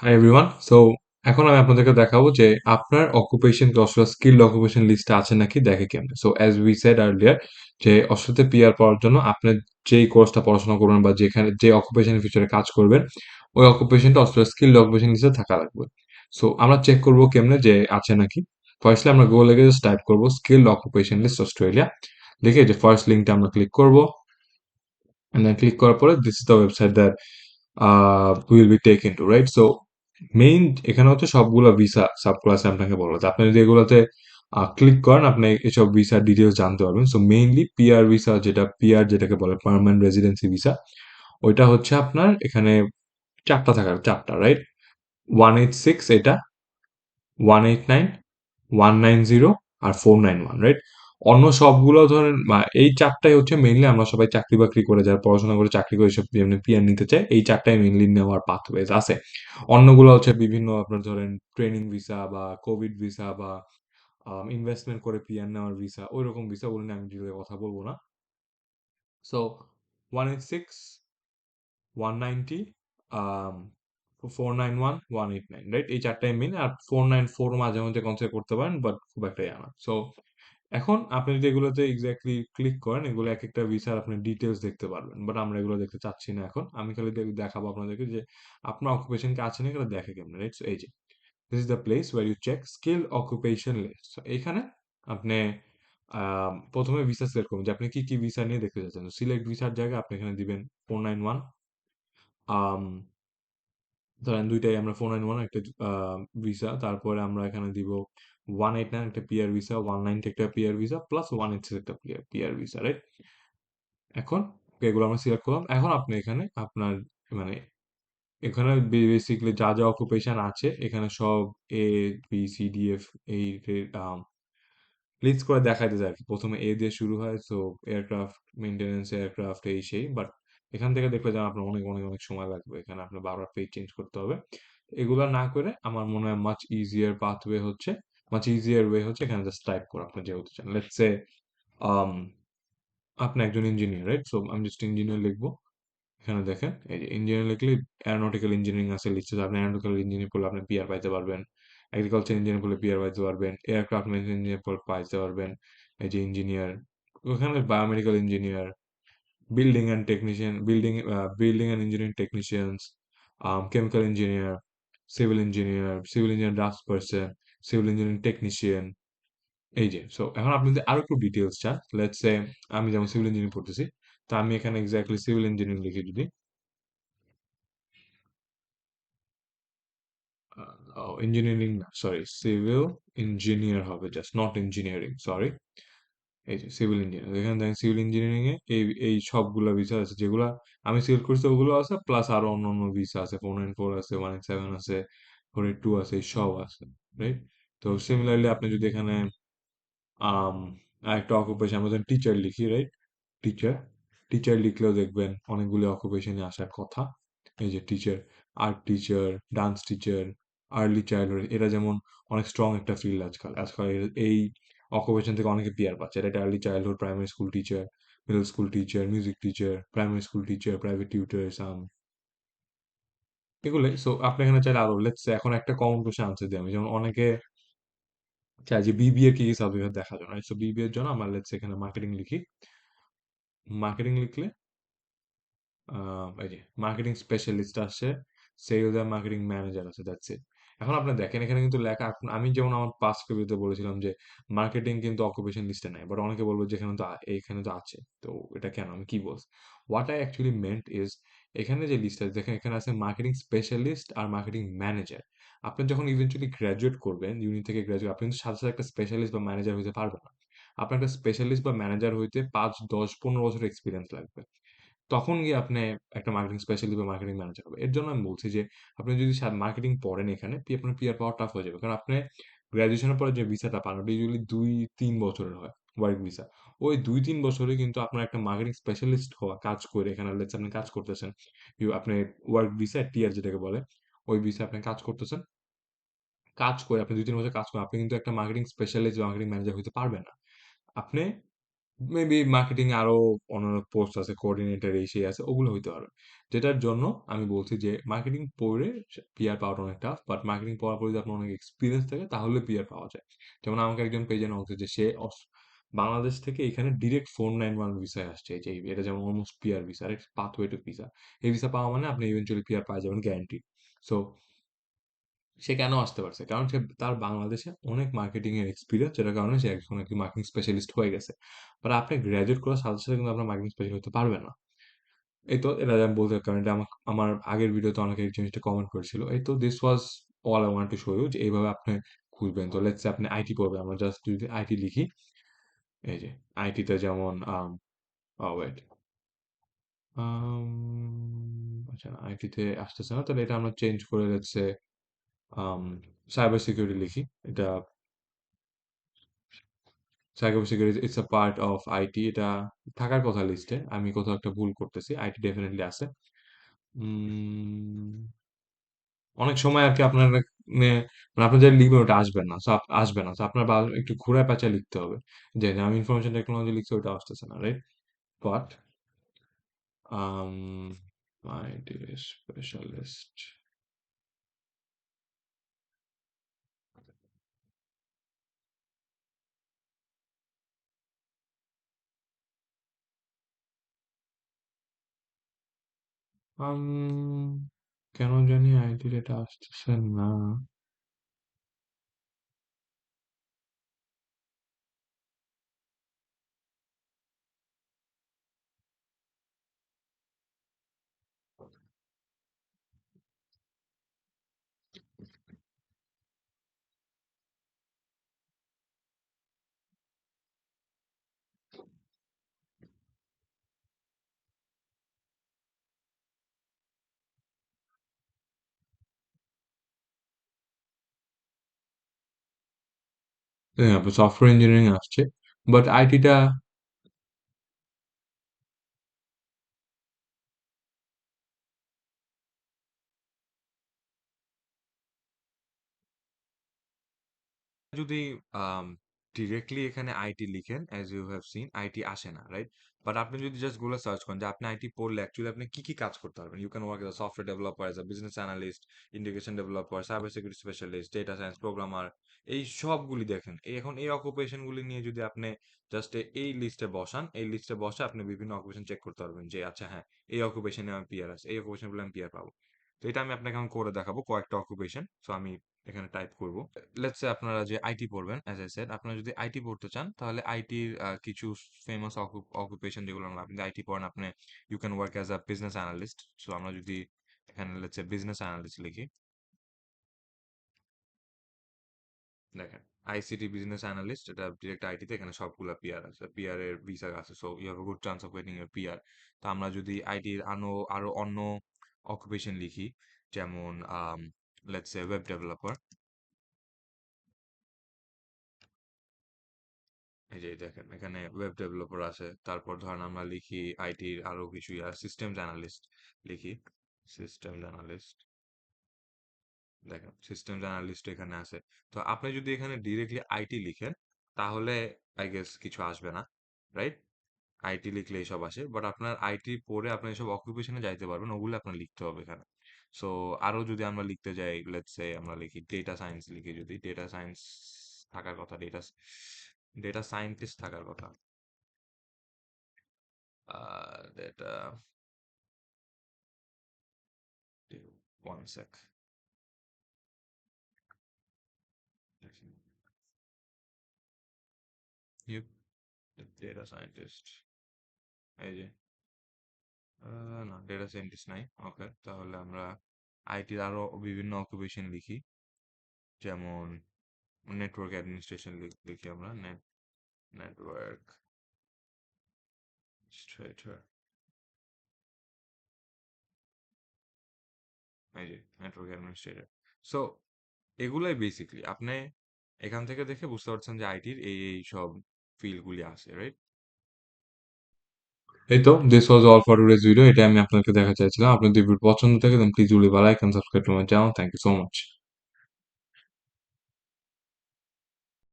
Hi everyone. So এখন আমি আপনাদেরকে দেখাবো যে আপনার অকুপেশন আসলে স্কিল অকুপেশন লিস্টে আছে নাকি দেখে কেমনে। So as we said earlier যে অসুতে পিআর পাওয়ার জন্য আপনি যেই কোর্সটা পড়াশোনা করবেন বা যেখানে যে অকুপেশনের ফিউচারে কাজ করবেন ওই অকুপেশনটা অস্ট্রেলিয়া স্কিল অকুপেশন লিস্টে থাকা লাগবে। সো আমরা চেক করবো কেমনে যে আছে নাকি। ফার্স্টলি আমরা গুগলে গিয়ে জাস্ট টাইপ করবো স্কিল অকুপেশন লিস্ট অস্ট্রেলিয়া, দেখে যে ফার্স্ট লিঙ্কটা আমরা ক্লিক করবো। And then click করার পরে this is the website that we will be taken to, right? So main এখানে হচ্ছে সবগুলো ভিসা সাব ক্লাসে আপনাকে বলা হচ্ছে। আপনি যদি এগুলোতে ক্লিক করেন আপনি এসব ভিসার ডিটেলস জানতে পারবেন। সো মেইনলি পিআর ভিসা, যেটা পিআর যেটাকে বলে পার্মানেন্ট রেসিডেন্সি ভিসা, ওইটা হচ্ছে আপনার এখানে চারটা থাকার চারটা, রাইট? 186 এটা, 189, 190 আর 491, রাইট? অন্য সবগুলো ধরেন এই চারটাই হচ্ছে মেইনলি আমরা সবাই চাকরি বাকরি করে যারা পড়াশোনা করে চাকরি করে সব যেমনি পিআর নিতে চায় এই চারটাই মেইনলি নেওয়ার পাথওয়েজ আছে। অন্যগুলো হচ্ছে বিভিন্ন আপনার ধরেন ট্রেনিং ভিসা বা কোভিড ভিসা বা ইনভেস্টমেন্ট করে পিআর নেওয়ার ভিসা, ওই রকম ভিসা বলে নিয়ে আমি ডিটেইলে কথা বলবো না। So 186, 190, um, 491, 189, right? এই চারটাই মেইন। আর 494 মাঝে মধ্যে কনসিডার করতে পারেন, বাট খুব একটা ইয়া না। সো এখন আপনি যদি এগুলোতে এক্স্যাক্টলি ক্লিক করেন এগুলো এক একটা ভিসার আপনি ডিটেলস দেখতে পারবেন, বাট আমরা এগুলো দেখতে চাচ্ছি না এখন। আমি খালি দেখাবো আপনাদেরকে যে আপনার অকুপেশন কে আছে না এগুলো দেখে কেমন, রাইট? এই যে this is the place where you check skill occupation list. এখানে আপনি প্রথমে ভিসা সিলেক্ট করবেন যে আপনি কি কি ভিসা নিয়ে দেখতে চাচ্ছেন। সিলেক্ট ভিসার জায়গায় আপনি এখানে দিবেন 491। আম ধরেন দুইটাই আমরা 491 একটা ভিসা, তারপরে আমরা এখানে দিব 189 একটা পিআর ভিসা, 190 একটা পিআর ভিসা প্লাস 186 একটা পিআর ভিসা, রাইট? এখন এগুলো আমরা সিলেক্ট করলাম। এখন আপনি এখানে আপনার মানে এখানে বেসিক্যালি যা যা অকুপেশন আছে এখানে সব A B C D F এই লিস্ট করে দেখাইতে যায় আর কি। প্রথমে এ দিয়ে শুরু হয়, সো এয়ারক্রাফট মেইনটেনেন্স, এয়ারক্রাফট এই সেই, বাট এখান থেকে দেখলে যে আপনার অনেক অনেক অনেক সময় লাগবে, এখানে আপনার বারবার পেজ চেঞ্জ করতে হবে। এগুলা না করে আমার মনে হয় মাচ ইজিয়ার ওয়ে হচ্ছে এখানে জাস্ট টাইপ করে আপনি যেহেতু চান, লেটস সে আপনি একজন ইঞ্জিনিয়ার, রাইট? সো আমি জাস্ট ইঞ্জিনিয়ার লিখবো। এখানে দেখেন এই যে ইঞ্জিনিয়ার লিখলে অ্যারোনটিক্যাল ইঞ্জিনিয়ারিং আছে লিখছে, আপনি অ্যারোনটিক্যাল ইঞ্জিনিয়ার পড়লে আপনি পিআর পাইতে পারবেন। এগ্রিকালচার ইঞ্জিনিয়ার পড়লে পিআর পাইতে পারবেন। এয়ারক্রাফট ইঞ্জিনিয়ার পড়লে পাইতে পারবেন। এই যে ইঞ্জিনিয়ার, ওখানে biomedical engineer, building and engineering technicians, chemical engineer, civil engineer drafts person, civil engineering technician. এই যে সো এখন আপনি যদি আরো একটু ডিটেলস চান, লেটস সে আমি যেমন সিভিল ইঞ্জিনিয়ারিং পড়তেছি, তো আমি এখানে এক্স্যাক্টলি সিভিল ইঞ্জিনিয়ারিং লিখি যদি, ইঞ্জিনিয়ারিং না, সরি, সিভিল ইঞ্জিনিয়ার হবে, জাস্ট নট ইঞ্জিনিয়ারিং, সরি। এই যে সিভিল ইঞ্জিনিয়ার, এখানে দেখেন সিভিল ইঞ্জিনিয়ারিং এ এই এই সবগুলা বিষয় আছে যেগুলা আমি সিলেক্ট করছি, ওগুলো আছে প্লাস আরো অন্যান্য ভিসা আছে, 494 আছে, 187 আছে, 482 আছে, এই সব আছে, রাইট? তো সিমিলারলি আপনি যদি এখানে আম আরেকটা অকুপেশন আমরা যেমন টিচার লিখি, রাইট? টিচার, টিচার লিখলেও দেখবেন অনেকগুলো অকুপেশনে আসার কথা। এই যে teacher, art teacher, dance teacher, early childhood, এটা যেমন অনেক স্ট্রং একটা ফিল্ড আজকাল। আজকাল এই অকুপেশন থেকে অনেকে পিআর পাচ্ছে, এটা early childhood, primary school teacher, middle school teacher, music teacher, primary school teacher, private tutor, এগুলোই। সো আপনি এখানে চাইলে আরো লেটস সে এখন একটা কমন কোশ্চেন আনসার দিই আমি, যেমন অনেকে চাই যে বিবিএ কি কি সাবজেক্ট দেখা যায়, সো বিবিএ এর জন্য আমরা লেটস এখানে মার্কেটিং লিখি। মার্কেটিং লিখলে এই যে মার্কেটিং স্পেশালিস্ট আসছে, সেলস আর মার্কেটিং ম্যানেজার আছে, দ্যাটস ইট। এখন আপনি দেখেন এখানে কিন্তু লেখা আমি যেমন আমার পাস প্রিভিউতে বলেছিলাম যে মার্কেটিং কিন্তু অকুপেশন লিস্টে নাই, বাট অনেকে বলবো যে এখানে তো এখানে তো আছে, তো এটা কেন, আমি কি বলছি? What I actually meant is এখানে যে লিস্ট আছে দেখেন, এখানে আছে মার্কেটিং স্পেশালিস্ট আর মার্কেটিং ম্যানেজার। আপনি যখন ইভেন্চুয়ালি গ্র্যাজুয়েট করবেন, ইউনি থেকে গ্র্যাজুয়েট, আপনি কিন্তু সাথে সাথে একটা স্পেশালিস্ট বা ম্যানেজার হইতে পারবেন না। আপনার একটা স্পেশালিস্ট বা ম্যানেজার হইতে 5, 10, 15 বছর এক্সপিরিয়েন্স লাগবে। তখন গিয়ে আপনি একটা মার্কেটিং স্পেশালিস্ট বা মার্কেটিং ম্যানেজার হবে। এর জন্য আমি বলছি যে আপনি যদি মার্কেটিং পড়েন এখানে, আপনার পিআর পাওয়া টাফ হয়ে যাবে। কারণ আপনি গ্র্যাজুয়েশনের পরে যে ভিসাটা পান ওটা ইউজুয়ালি 2-3 বছরের হয়, ওয়ার্ক ভিসা। ওই 2-3 বছরে কিন্তু আপনার একটা মার্কেটিং স্পেশালিস্ট হওয়া, কাজ করে এখানে লেটস আপনি কাজ করতেছেন, আপনি ওয়ার্ক ভিসা টিআর যেটাকে বলে, ওই ভিসা আপনি কাজ করতেছেন, কাজ করে আপনি 2-3 বছর কাজ করেন, আপনি কিন্তু একটা মার্কেটিং স্পেশালিস্ট বা মার্কেটিং ম্যানেজার হইতে পারবেন না। আপনি মেবি মার্কেটিং এ আরো অন্যান্য পোস্ট আছে, কোঅর্ডিনেটর এই সেই আছে, ওগুলো হইতে পারে। যেটার জন্য আমি বলছি যে মার্কেটিং পড়ে পিআর পাওয়াটা অনেক টাফ। বাট মার্কেটিং পড়ার পরে যদি আপনার অনেক এক্সপেরিয়েন্স থাকে তাহলে পিআর পাওয়া যায়। যেমন আমাকে একজন পেজে নক দিয়েছে, সে বাংলাদেশ থেকে এখানে ডিরেক্ট 491 ভিসায় আসছে। এই যে এটা যেমন অলমোস্ট পিআর ভিসা, আর পাথওয়ে টু ভিসা। এই ভিসা পাওয়া মানে আপনি ইভেনচুয়ালি পিআর পাওয়া যাবেন, গ্যারান্টি। সো সে কেন আসতে পারছে? কারণ সে তার বাংলাদেশে অনেক মার্কেটিং এর এক্সপেরিয়েন্স, যেটার কারণে সে এখন একটি মার্কেটিং স্পেশালিস্ট হয়ে গেছে। বাট আপনি গ্র্যাজুয়েট করার সাথে, সাথে কিন্তু আপনার মার্কেটিং স্পেশালিস্ট হতে পারবেন না। এই তো এটা আমি বলতে, কারণ এটা আমার আগের ভিডিওতে অনেকে এই জিনিসটা কমেন্ট করেছিল। এই তো this was all I want to show you যে এইভাবে আপনি খুঁজবেন। তো লেটস সে আপনি আইটি পড়বেন। আমরা জাস্ট যদি আইটি লিখি, এই যে আইটিতে যেমন ওয়েট, আচ্ছা আইটিতে আসতেছে না, তাহলে এটা আমরা চেঞ্জ করে লেটস সে সাইবার সিকিউরিটি লিখি। এটা cyber security it's a part of IT, এটা থাকার কথা লিস্টে। আমি কোথাও একটা ভুল করতেছি, আইটি ডেফিনেটলি আছে। উম, অনেক সময় আর কি আপনার মানে আপনি যেটা লিখবেন ওটা আসবে না, আসবে না। তো আপনার একটু ঘোরায় পেঁচায় লিখতে হবে, যে আমি ইনফরমেশন টেকনোলজি লিখছি ওটা আসতেছে না, রাইট? বাট আইটি স্পেশালিস্ট, কেন জানি আইটি এটা আসতেছে না। হ্যাঁ, সফটওয়্যার ইঞ্জিনিয়ারিং আসছে, বাট আইটিটা যদি ডিরেক্টলি এখানে আইটি লিখেন, as you have seen IT আসে না, রাইট? বাট আপনি যদি জাস্ট গুলো সার্চ করেন যে আপনি আইটি পড়লে অ্যাকচুয়ালি আপনি কি কি কাজ করতে পারবেন, you can work as a software developer, as a business analyst, integration developer, cyber security specialist, data science programmer, এই সবগুলি দেখেন। এখন এই অকুপেশন গুলি নিয়ে যদি আপনি জাস্ট এই লিস্টে বসান, এই লিস্টে বসে আপনি বিভিন্ন অকুপেশন চেক করতে পারবেন যে আচ্ছা হ্যাঁ, এই অকুপেশনে আমি পিআর আছে, এই অকুপেশন গুলো আমি পিআর পাবো। তো এটা আমি আপনাকে এখন করে দেখাবো কয়েকটা অকুপেশন। সো আমি এখানে টাইপ করব। লেটস সে আপনারা যে আইটি পড়বেন, অ্যাজ আই সেড আপনারা যদি আইটি পড়তে চান তাহলে আইটির কিছু ফেমাস অকুপেশন যেগুলো আপনি আইটি পড়েন, আপনি you can work as a business analyst. So আমরা যদি এখানে লেটস সে বিজনেস অ্যানালিস্ট লিখি, দেখেন আইসিটি বিজনেস অ্যানালিস্ট, এটা ডিরেক্ট আইটিতে, এখানে সবগুলা পিআর আছে, পিআর এর ভিসা আছে। So you have a good chance of getting এর পিআর। তো আমরা যদি আইটির আরো অন্য অকুপেশন লিখি, যেমন লেটস সে ওয়েব ডেভেলপার, এই যে দেখেন এখানে ওয়েব ডেভেলপার আছে। তারপর ধরেন আমরা লিখি আইটির আরো কিছু সিস্টেমস অ্যানালিস্ট লিখি, সিস্টেমস অ্যানালিস্ট, দেখেন সিস্টেমস অ্যানালিস্ট এখানে আছে। তো আপনি যদি এখানে ডিরেক্টলি আইটি লিখেন তাহলে আই গেস কিছু আসবে না, রাইট? আইটি লিখলে এইসব আসে, বাট আপনার আইটি পড়ে আপনি এসব অকুপেশনে যাইতে পারবেন, ওগুলো আপনার লিখতে হবে এখানে। সো আরো যদি আমরা লিখতে যাই, লেটস সে আমরা লিখি ডেটা সায়েন্স লিখি, যদি ডেটা সায়েন্স থাকার কথা, ডেটা সায়েন্টিস্ট থাকার কথা, data, one sec. Yep, data scientist, এই যে না ডেটা সায়েন্টিস্ট নাই। ওকে, তাহলে আমরা আইটির আরো বিভিন্ন অকুপেশন লিখি, যেমন নেটওয়ার্ক অ্যাডমিনিস্ট্রেশন লিখি আমরা, নেটওয়ার্ক স্ট্রেটার, এই যে নেটওয়ার্ক অ্যাডমিনিস্ট্রেটর। সো এগুলাই বেসিকলি আপনি এখান থেকে দেখে বুঝতে পারছেন যে আইটির এই সব ফিল্ডগুলি আছে, রাইট? এই তো this was all for today's video. এটা আমি আপনাকে দেখা চাইছিলাম। আপনার যদি ভিডিও পছন্দ থাকে then please do leave a like and subscribe to my channel. Thank you so much.